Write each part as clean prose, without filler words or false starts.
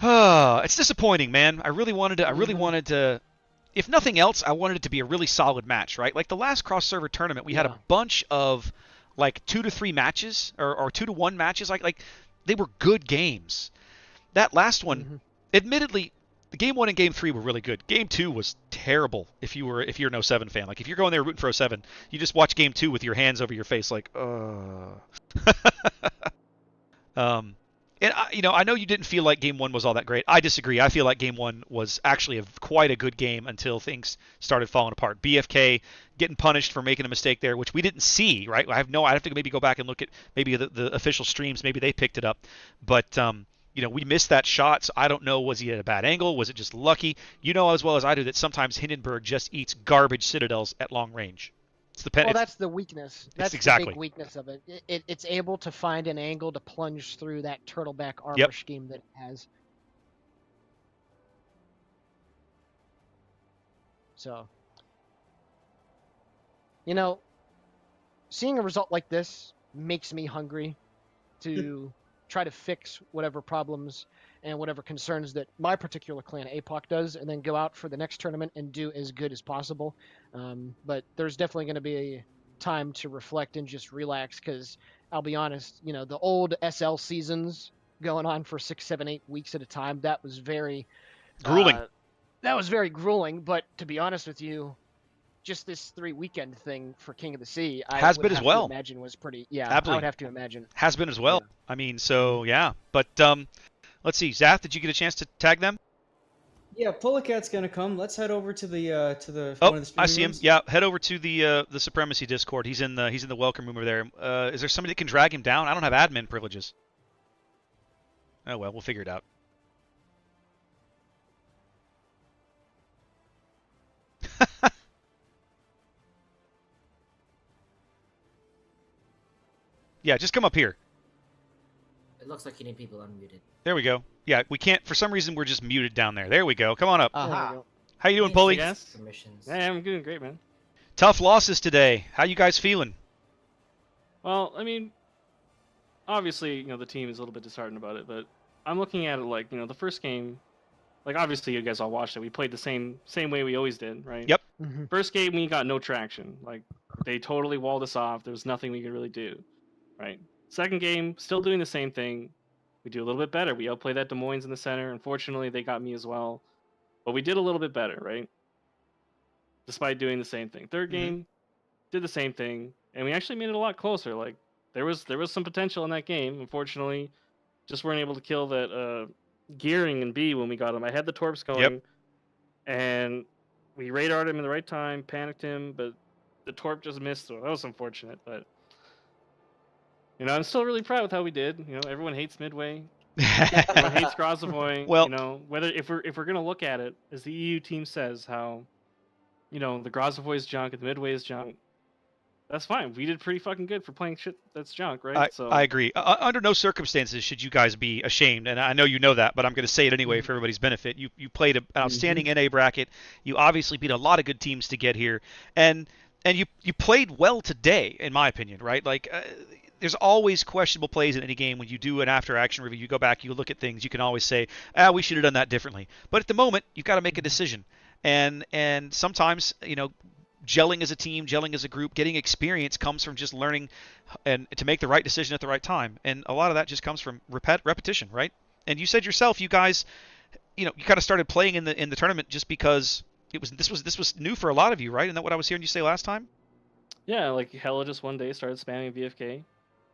It's disappointing, man. I really wanted to. I really Hmm. wanted to. If nothing else, I wanted it to be a really solid match, right? Like the last cross server tournament, we had a Yeah. bunch of like 2 to 3 matches or 2 to 1 matches. Like they were good games. That last one, Hmm. admittedly, the game 1 and game 3 were really good. Game 2 was terrible. If you're an 07 fan, like if you're going there rooting for 07, you just watch game 2 with your hands over your face, like, um, and I know you didn't feel like Game 1 was all that great. I disagree. I feel like Game 1 was actually quite a good game until things started falling apart. BFK getting punished for making a mistake there, which we didn't see, right? I'd have to maybe go back and look at maybe the official streams. Maybe they picked it up, but we missed that shot. So I don't know. Was he at a bad angle? Was it just lucky? You know as well as I do that sometimes Hindenburg just eats garbage citadels at long range. It's the pen. Well, that's the weakness. It's That's the big exactly. weakness of it. It's able to find an angle to plunge through that turtleback Yep. armor scheme that it has. So, you know, seeing a result like this makes me hungry to try to fix whatever problems and whatever concerns that my particular clan APOC does, and then go out for the next tournament and do as good as possible. But there's definitely going to be a time to reflect and just relax, because I'll be honest, the old SL seasons going on for 6, 7, 8 weeks at a time, Grueling. uh, that was very grueling. But to be honest with you, just this 3 weekend thing for King of the Sea, I Has would been as have to well. imagine was pretty. Yeah, I would Absolutely. have to imagine. Has been as Yeah. well. I mean, so yeah. But let's see. Zath, did you get a chance to tag them? Yeah, Pulicat's gonna come. Let's head over to the Oh, one of the I streaming see him. rooms. Yeah, head over to the Supremacy Discord. He's in the welcome room over there. Is there somebody that can drag him down? I don't have admin privileges. Oh well, we'll figure it out. Yeah, just come up here. It looks like you need people unmuted. There we go. Yeah, we can't. For some reason, we're just muted down there. There we go. Come on up. There we Aha. go. How you doing, Thanks, Pulley? thanks, Yes. Permissions. Hey, I'm doing great, man. Tough losses today. How you guys feeling? Well, I mean, obviously, the team is a little bit disheartened about it, but I'm looking at it like, the first game, like obviously you guys all watched it. We played the same way we always did, right? Yep. Mhm. First game we got no traction. Like they totally walled us off. There was nothing we could really do, right? Second game, still doing the same thing. We do a little bit better. We outplay that Des Moines in the center. Unfortunately, they got me as well, but we did a little bit better, right? Despite doing the same thing. Third Mhm. game, did the same thing, and we actually made it a lot closer. Like there was some potential in that game. Unfortunately, just weren't able to kill that gearing in B when we got him. I had the torps Yep. going, and we radared him in the right time, panicked him, but the torp just missed. So that was unfortunate, but I'm still really proud with how we did. Everyone hates Midway. Everyone hates Grozavoy. Well, Whether if we're gonna look at it, as the EU team says, how the Grozavoy is junk and the Midway is junk. That's fine. We did pretty fucking good for playing shit that's junk, right? I agree. Under no circumstances should you guys be ashamed, and I know you know that, but I'm going to say it anyway for everybody's benefit. You played an outstanding NA bracket. You obviously beat a lot of good teams to get here, and you played well today, in my opinion. Right? Like there's always questionable plays in any game. When you do an after action review, you go back, you look at things, you can always say, we should have done that differently. But at the moment, you've got to make a decision, and sometimes gelling as a team, gelling as a group, getting experience comes from just learning and to make the right decision at the right time. And a lot of that just comes from repetition, right? And you said yourself, you guys, you kind of started playing in the tournament just because this was new for a lot of you, right? Isn't that what I was hearing you say last time? Yeah, like Hella just one day started spamming BFK,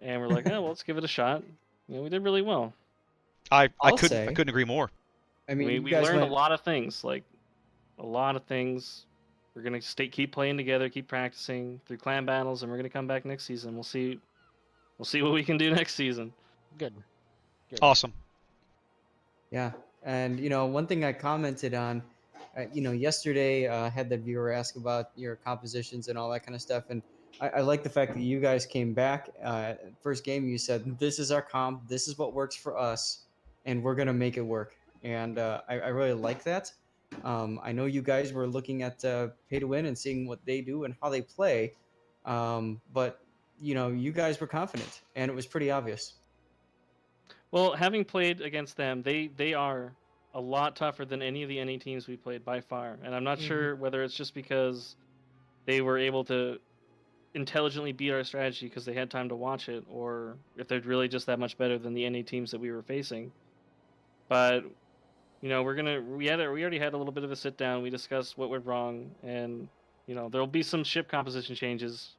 and we're like, well, let's give it a shot. We did really well. I I'll couldn't agree more. I mean, We you we guys learned went. a lot of things, like a lot of things. We're gonna keep playing together, keep practicing through clan battles, and we're gonna come back next season. We'll see what we can do next season. Good. Awesome. Yeah, and one thing I commented on, yesterday, had that viewer ask about your compositions and all that kind of stuff, and I like the fact that you guys came back. First game, you said this is our comp, this is what works for us, and we're gonna make it work, and I really like that. I know you guys were looking at pay to win and seeing what they do and how they play, but you guys were confident, and it was pretty obvious. Well, having played against them, they are a lot tougher than any of the NA teams we played by far. And I'm not sure whether it's just because they were able to intelligently beat our strategy because they had time to watch it, or if they're really just that much better than the NA teams that we were facing. But we already had a little bit of a sit down. We discussed what went wrong, and there'll be some ship composition changes.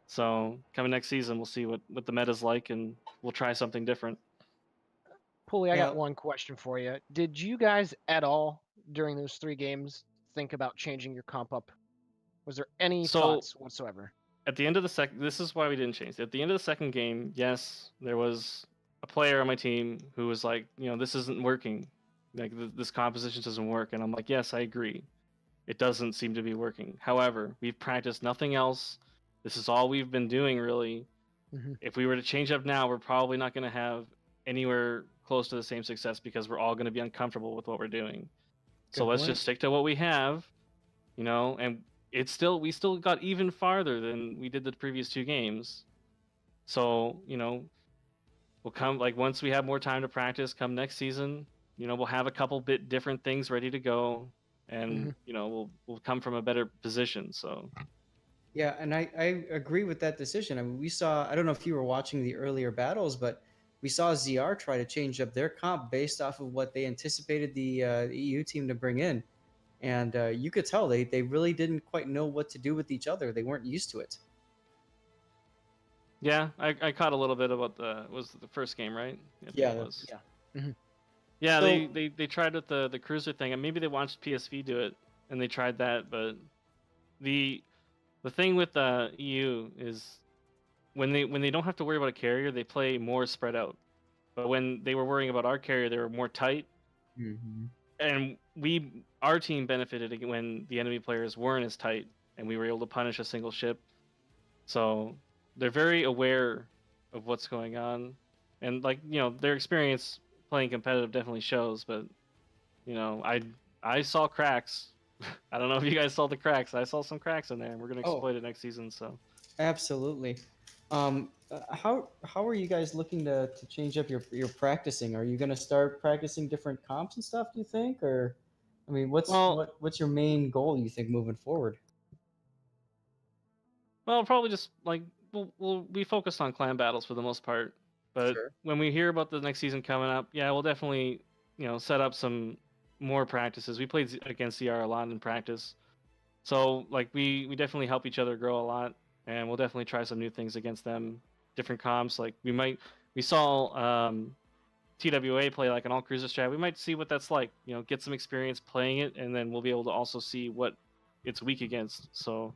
So coming next season, we'll see what the meta's like, and we'll try something different. Pulley, I Yeah. got one question for you. Did you guys at all during those 3 games think about changing your comp up? Was there any So thoughts whatsoever? at the end of the second, this is why we didn't change. At the end of the second game, yes, there was a player on my team who was like, this isn't working. Like this composition doesn't work, and I'm like, yes, I agree. It doesn't seem to be working. However, we've practiced nothing else. This is all we've been doing, really. If we were to change up now, we're probably not going to have anywhere close to the same success because we're all going to be uncomfortable with what we're doing. So Good let's point. just stick to what we have, and we still got even farther than we did the previous 2 games. So, we'll come, like, once we have more time to practice come next season, we'll have a couple bit different things ready to go, and we'll come from a better position. So Yeah, and I agree with that decision. I mean, we saw, I don't know if you were watching the earlier battles, but we saw ZR try to change up their comp based off of what they anticipated the EU team to bring in. And you could tell they really didn't quite know what to do with each other. They weren't used to it. yeah, I caught a little bit about was the first game, right? I think it was. Yeah, So- they tried with the cruiser thing, and maybe they watched PSV do it and they tried that, but the thing with the EU is when they don't have to worry about a carrier, they play more spread out. But when they were worrying about our carrier, they were more tight, and our team benefited when the enemy players weren't as tight, and we were able to punish a single ship. So they're very aware of what's going on, and their experience playing competitive definitely shows. But I saw cracks. I don't know if you guys saw the cracks. I saw some cracks in there, and we're gonna exploit it next season. So Absolutely. How are you guys looking to change up your practicing? Are you going to start practicing different comps and stuff, do you think? Or, I mean, what's your main goal, you think, moving forward? well, probably just like we'll be focused on clan battles for the most part. But Sure. when we hear about the next season coming up, yeah, we'll definitely set up some more practices. We played against CR a lot in practice, so like we definitely help each other grow a lot, and we'll definitely try some new things against them, different comps. Like we saw TWA play like an all cruiser strat. We might see what that's like. Get some experience playing it, and then we'll be able to also see what it's weak against. So,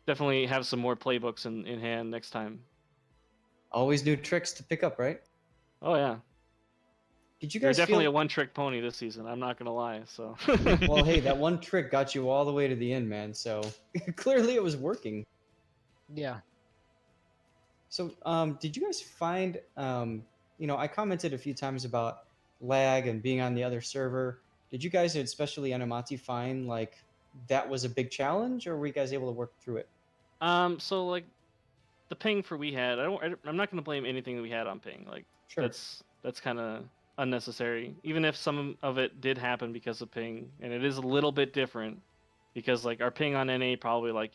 definitely have some more playbooks in hand next time. Always new tricks to pick up, right? Oh yeah. Did you You're guys definitely feel... a one-trick pony this season. I'm not gonna lie. So. Well, hey, that one trick got you all the way to the end, man. So clearly it was working. Yeah. So, did you guys find, I commented a few times about lag and being on the other server. Did you guys, especially Animati, find like that was a big challenge, or were you guys able to work through it? So like the ping for we had, I'm not gonna blame anything that we had on ping. Like Sure. that's kind of unnecessary. Even if some of it did happen because of ping, and it is a little bit different because like our ping on NA probably like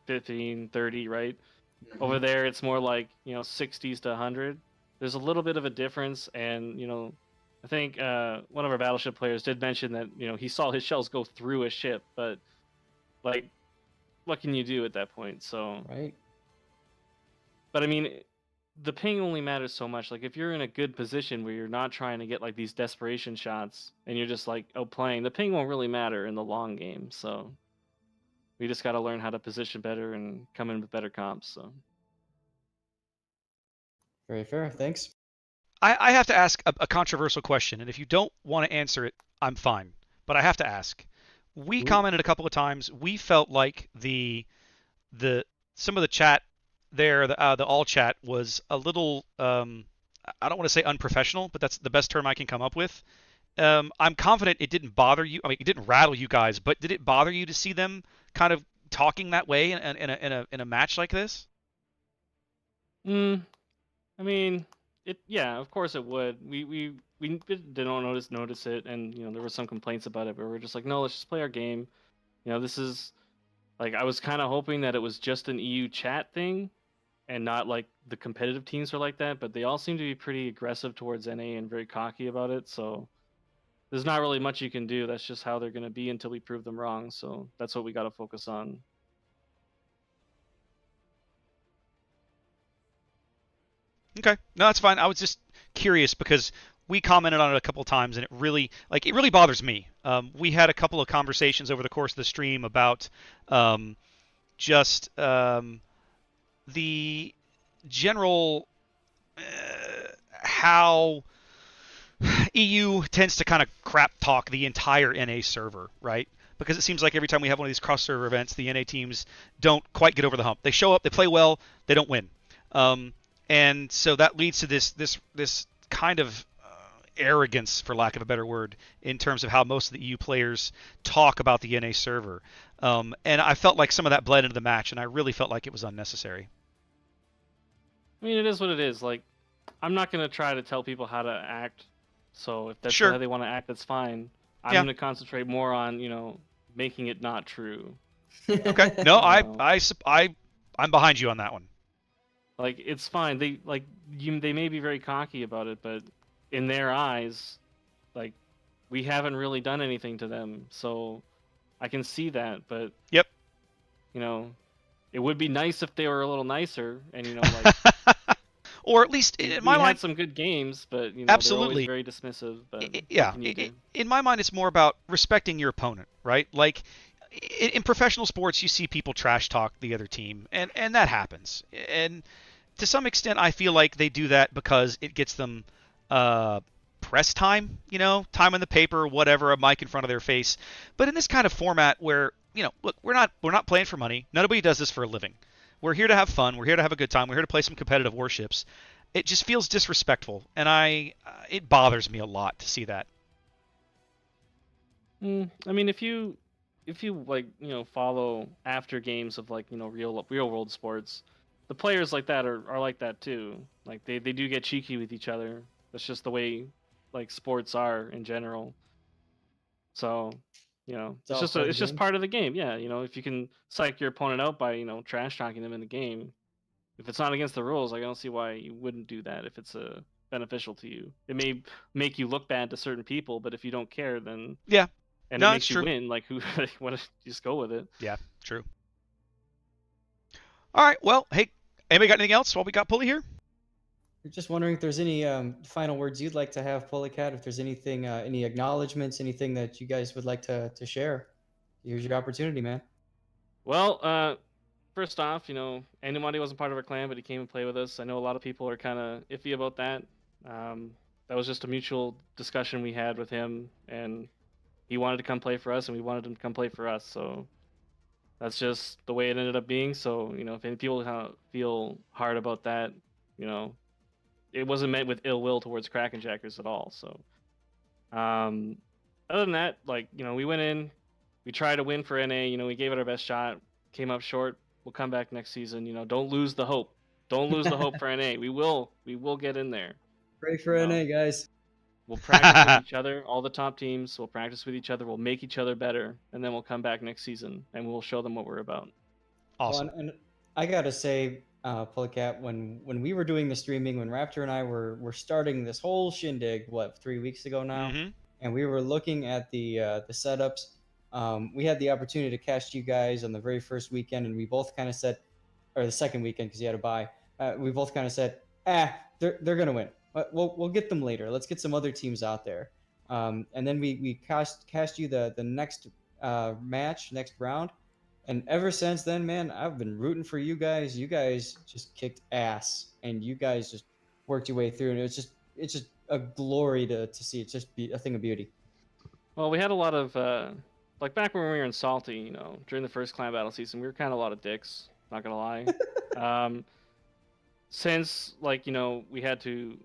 15, 30, right? Over there, it's more like 60s to 100. There's a little bit of a difference, and I think one of our battleship players did mention that he saw his shells go through a ship, but like, what can you do at that point? So, Right. but I mean, the ping only matters so much. Like if you're in a good position where you're not trying to get like these desperation shots, and you're just like playing, the ping won't really matter in the long game. So. We just got to learn how to position better and come in with better comps. So. Very fair. Thanks. I have to ask a controversial question, and if you don't want to answer it, I'm fine. But I have to ask. We commented a couple of times. We felt like some of the chat there, the all chat was a little. I don't want to say unprofessional, but that's the best term I can come up with. I'm confident it didn't bother you. I mean, it didn't rattle you guys, but did it bother you to see them kind of talking that way in a match like this? I mean, yeah, of course it would. We didn't notice it, and there were some complaints about it, but we're just like, no, let's just play our game. This is like I was kind of hoping that it was just an EU chat thing, and not like the competitive teams are like that, but they all seem to be pretty aggressive towards NA and very cocky about it. So there's not really much you can do. That's just how they're going to be until we prove them wrong. So that's what we got to focus on. Okay, no, that's fine. I was just curious because we commented on it a couple times, and it really bothers me. We had a couple of conversations over the course of the stream about um, just the general how EU tends to kind of crap talk the entire NA server, right? Because it seems like every time we have one of these cross server events, the NA teams don't quite get over the hump. They show up, they play well, they don't win, and so that leads to this kind of arrogance, for lack of a better word, in terms of how most of the EU players talk about the NA server. And I felt like some of that bled into the match, and I really felt like it was unnecessary. I mean, it is what it is. Like, I'm not going to try to tell people how to act. So if that's Sure. how they want to act, that's fine. I'm Yeah. going to concentrate more on, making it not true. Okay. No, I'm behind you on that one. Like, it's fine. They may be very cocky about it, but in their eyes, like, we haven't really done anything to them. So I can see that, but Yep. It would be nice if they were a little nicer, and like or at least in my we mind, had some good games, but absolutely. they're always very dismissive. But yeah, in my mind, it's more about respecting your opponent, right? Like in professional sports, you see people trash talk the other team, and that happens. And to some extent, I feel like they do that because it gets them press time, time in the paper, whatever, a mic in front of their face. But in this kind of format where look, we're not playing for money. Nobody does this for a living. We're here to have fun. We're here to have a good time. We're here to play some competitive warships. It just feels disrespectful, and it bothers me a lot to see that. I mean, if you like follow after games of like real world sports, the players like that are like that too. Like they do get cheeky with each other. That's just the way like sports are in general. So it's just part of the game. Yeah, if you can psych your opponent out by trash talking them in the game, if it's not against the rules, I don't see why you wouldn't do that if it's beneficial to you. It may make you look bad to certain people, but if you don't care, then yeah, and no, it makes you true. win. Like who? What? Just go with it. Yeah, true. All right. Well, hey, anybody got anything else while we got Pulley here? Just wondering if there's any final words you'd like to have, Pulicat. If there's anything, any acknowledgments, anything that you guys would like to share. Here's your opportunity, man. Well, first off, anybody wasn't part of our clan, but he came and played with us. I know a lot of people are kind of iffy about that. That was just a mutual discussion we had with him, and he wanted to come play for us, and we wanted him to come play for us. So that's just the way it ended up being. So if any people kind of feel hard about that, it wasn't meant with ill will towards Kraken Jackers at all. So, other than that, like we went in, we tried to win for NA. We gave it our best shot. Came up short. We'll come back next season. Don't lose the hope. Don't lose the hope for NA. We will get in there. Pray for NA, guys. We'll practice with each other. All the top teams will practice with each other. We'll make each other better, and then we'll come back next season and we'll show them what we're about. Awesome. Well, and I gotta say, Pulicat, when we were doing the streaming, when Raptor and I were starting this whole shindig, 3 weeks ago now, and we were looking at the setups. We had the opportunity to catch you guys on the very first weekend, and we both kind of said, or the second weekend because you had to buy. We both kind of said, they're gonna win. We'll get them later. Let's get some other teams out there. And then we cast you the next match, next round. And ever since then, man, I've been rooting for you guys. You guys just kicked ass, and you guys just worked your way through. And it's just a glory to see. It's just a thing of beauty. Well, we had a lot of like back when we were in Salty, during the first clan battle season, we were kind of a lot of dicks. Not gonna lie. Since we had to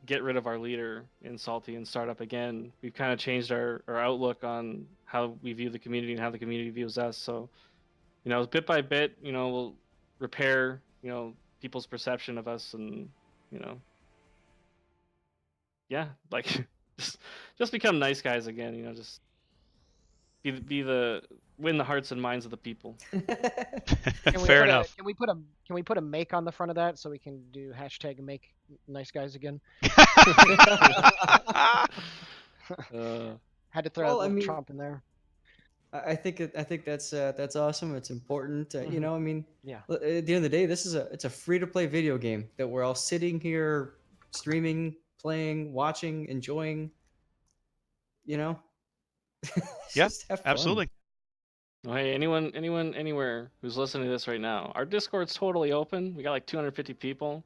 get rid of our leader in Salty and start up again, we've kind of changed our outlook on how we view the community and how the community views us. So, bit by bit, we'll repair, people's perception of us and you know, yeah, like just become nice guys again. You know, just win the hearts and minds of the people. Fair enough. Can we put a make on the front of that so we can do hashtag make nice guys again? Had to throw Well, a I little mean- Trump in there. I think that's awesome. It's important. You know, I mean, Yeah. at the end of the day, it's a free to play video game that we're all sitting here streaming, playing, watching, enjoying. You know. Yeah, Just have fun. Absolutely. Well, hey, anyone, anywhere who's listening to this right now, our Discord's totally open. We got like 250 people.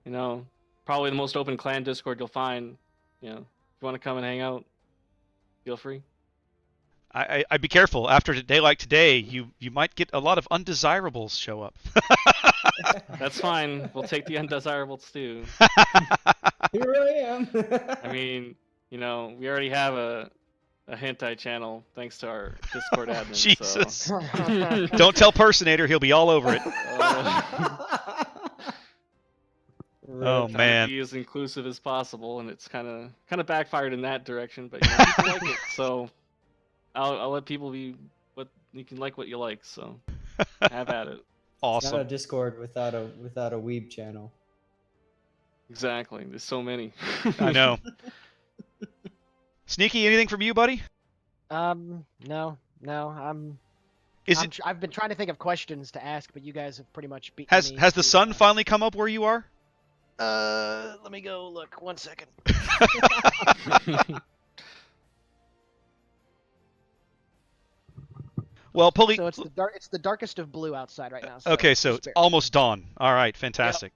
You know, probably the most open clan Discord you'll find. You know, if you want to come and hang out, feel free. I'd be careful. After a day like today, you might get a lot of undesirables show up. That's fine. We'll take the undesirables too. Here I am. I mean, you know, we already have a hentai channel thanks to our Discord admin. Jesus. So. Don't tell Personator, he'll be all over it. Oh Trying man. to be as inclusive as possible, and it's kind of backfired in that direction. But you know, people like it, so I'll let people be what you can like what you like. So have at it. It's not a Awesome. Discord without a weeb channel. Exactly. There's so many. I know. Sneaky, anything from you, buddy? No. I've been trying to think of questions to ask, but you guys have pretty much beaten me. Has the sun finally come up where you are? Let me go look. 1 second. Well, Pulley. So it's the darkest of blue outside right now. So Okay, so it's spare. almost dawn. All right, fantastic.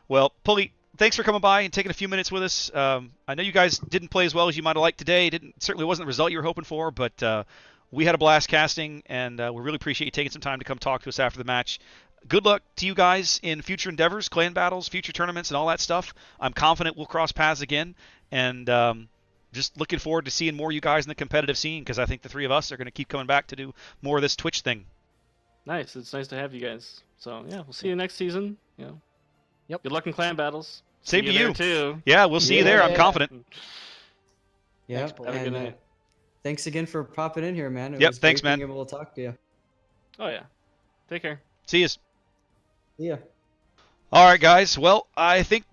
Well, Pulley, thanks for coming by and taking a few minutes with us. I know you guys didn't play as well as you might have liked today. Certainly wasn't the result you were hoping for, but we had a blast casting, and we really appreciate you taking some time to come talk to us after the match. Good luck to you guys in future endeavors, clan battles, future tournaments, and all that stuff. I'm confident we'll cross paths again, and just looking forward to seeing more of you guys in the competitive scene, because I think the three of us are going to keep coming back to do more of this Twitch thing. Nice. It's nice to have you guys. So yeah, we'll see you next season. You know. Yep. Good luck in clan battles. Same See to there you. too. Yeah, we'll see you there. I'm Yeah. confident. Yeah. Thanks, Paul. Have a good And night. thanks again for popping in here, man. It Yep, was thanks, great man. being able to talk to you. Oh yeah. Take care. See you. Yeah. All right, guys. Well, I think